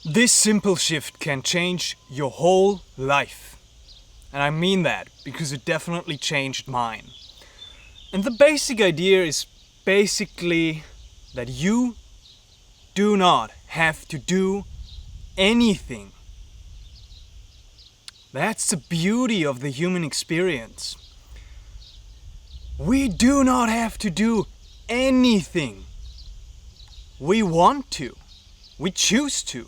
This simple shift can change your whole life. And I mean that because it definitely changed mine. And the basic idea is basically that you do not have to do anything. That's the beauty of the human experience. We do not have to do anything. We want to. We choose to.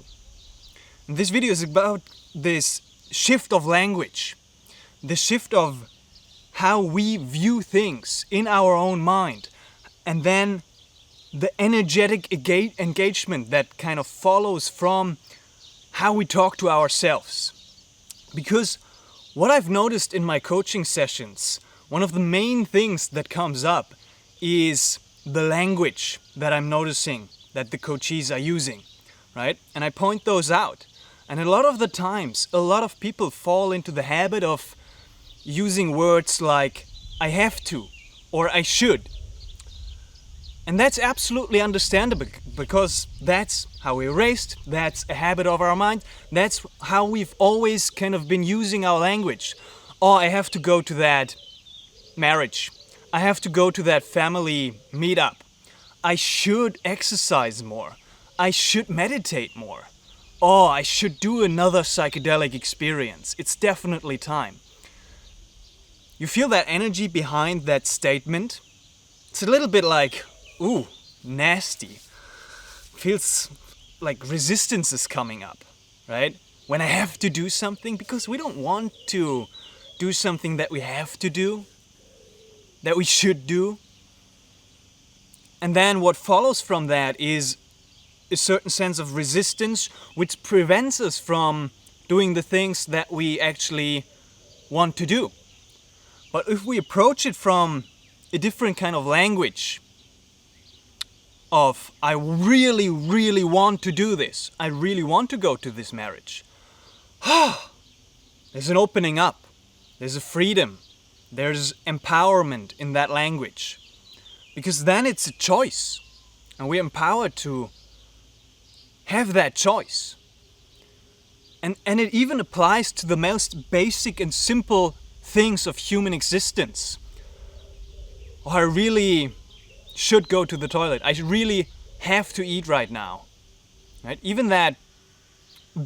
And this video is about this shift of language. The shift of how we view things in our own mind. And then the energetic engagement that kind of follows from how we talk to ourselves. Because what I've noticed in my coaching sessions, one of the main things that comes up is the language that I'm noticing that the coachees are using, right? And I point those out. And a lot of the times, a lot of people fall into the habit of using words like I have to or I should. And that's absolutely understandable because that's how we're raised, that's a habit of our mind, that's how we've always kind of been using our language. Oh, I have to go to that marriage. I have to go to that family meetup. I should exercise more. I should meditate more. Oh, I should do another psychedelic experience. It's definitely time. You feel that energy behind that statement? It's a little bit like, ooh, nasty. Feels like resistance is coming up, right? When I have to do something, because we don't want to do something that we have to do, that we should do. And then what follows from that is a certain sense of resistance which prevents us from doing the things that we actually want to do. But if we approach it from a different kind of language, of I really, really want to do this, I really want to go to this marriage, there's an opening up, there's a freedom, there's empowerment in that language. Because then it's a choice, and we're empowered to have that choice. And it even applies to the most basic and simple things of human existence. Oh, I really should go to the toilet. I really have to eat right now. Right? Even that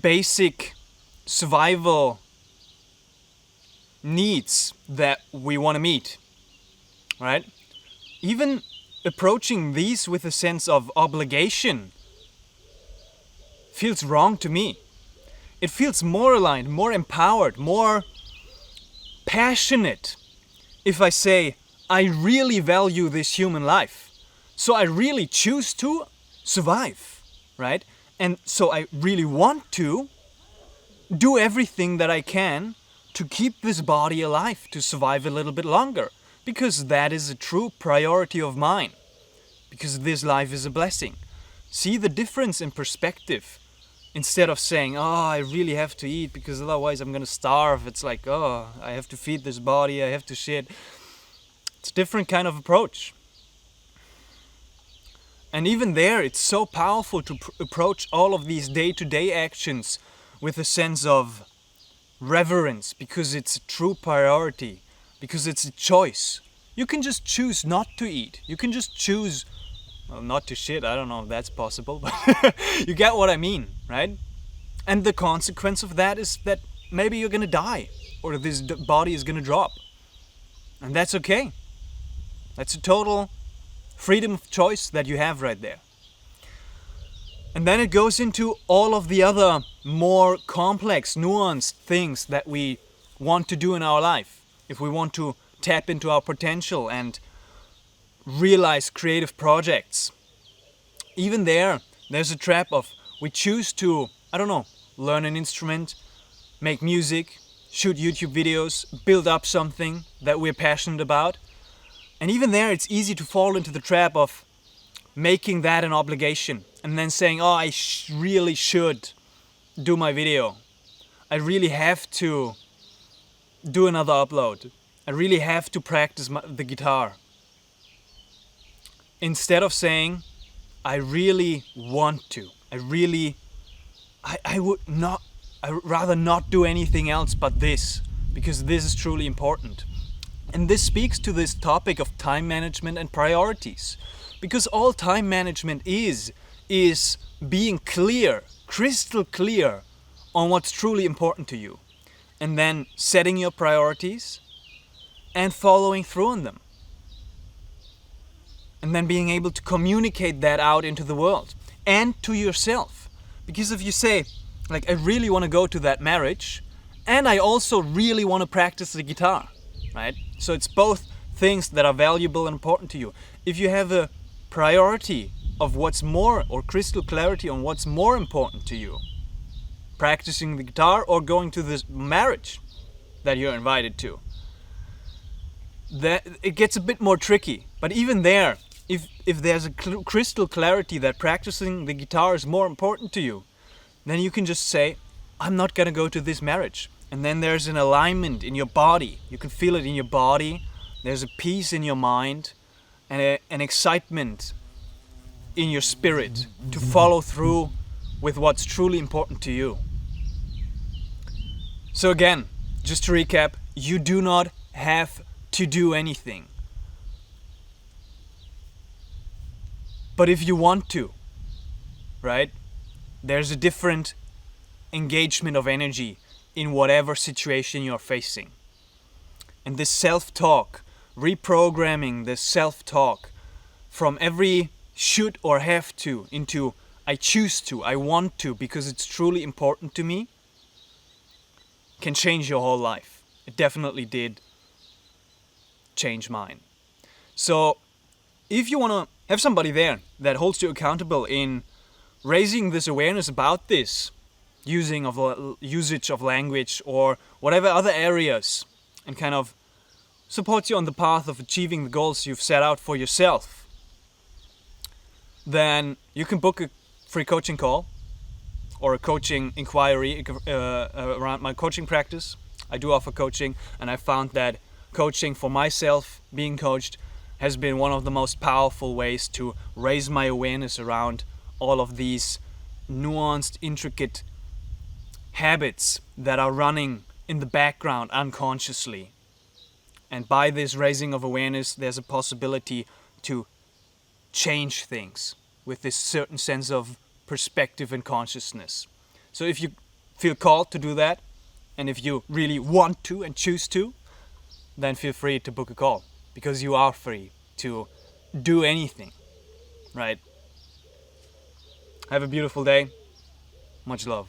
basic survival needs that we want to meet. Right? Even approaching these with a sense of obligation feels wrong to me. It feels more aligned, more empowered, more passionate if I say, I really value this human life. So I really choose to survive, right? And so I really want to do everything that I can to keep this body alive, to survive a little bit longer. Because that is a true priority of mine. Because this life is a blessing. See the difference in perspective. Instead of saying, oh, I really have to eat because otherwise I'm going to starve. It's like, oh, I have to feed this body, I have to shit. It's a different kind of approach. And even there, it's so powerful to approach all of these day-to-day actions with a sense of reverence because it's a true priority, because it's a choice. You can just choose not to eat. You can just choose not to shit. I don't know if that's possible, but you get what I mean, right? And the consequence of that is that maybe you're gonna die or this body is gonna drop. And that's okay. That's a total freedom of choice that you have right there. And then it goes into all of the other more complex, nuanced things that we want to do in our life. If we want to tap into our potential and realize creative projects. Even there's a trap of we choose to, I don't know, learn an instrument, make music, shoot YouTube videos, build up something that we're passionate about. And even there it's easy to fall into the trap of making that an obligation and then saying, oh, I really should do my video. I really have to do another upload. I really have to practice the guitar. Instead of saying, I really want to. I really I would rather not do anything else but this, because this is truly important. And this speaks to this topic of time management and priorities. Because all time management is being clear, crystal clear on what's truly important to you. And then setting your priorities and following through on them. And then being able to communicate that out into the world and to yourself. Because if you say, like, I really want to go to that marriage, and I also really want to practice the guitar, right? So it's both things that are valuable and important to you. If you have a priority of what's more, or crystal clarity on what's more important to you, practicing the guitar or going to this marriage that you're invited to, that it gets a bit more tricky. But even there, if there's a crystal clarity that practicing the guitar is more important to you, then you can just say, I'm not gonna go to this marriage. And then there's an alignment in your body. You can feel it in your body. There's a peace in your mind and an excitement in your spirit to follow through with what's truly important to you. So again, just to recap, you do not have to do anything. But if you want to, right, there's a different engagement of energy in whatever situation you're facing. And this self-talk, reprogramming this self-talk from every should or have to into I choose to, I want to, because it's truly important to me, can change your whole life. It definitely did change mine. So if you want to have somebody there that holds you accountable in raising this awareness about this, usage of language or whatever other areas, and kind of supports you on the path of achieving the goals you've set out for yourself, then you can book a free coaching call or a coaching inquiry around my coaching practice. I do offer coaching, and I found that coaching for myself, being coached, has been one of the most powerful ways to raise my awareness around all of these nuanced, intricate habits that are running in the background unconsciously. And by this raising of awareness, there's a possibility to change things with this certain sense of perspective and consciousness. So if you feel called to do that, and if you really want to and choose to, then feel free to book a call, because you are free to do anything, right? Have a beautiful day. Much love.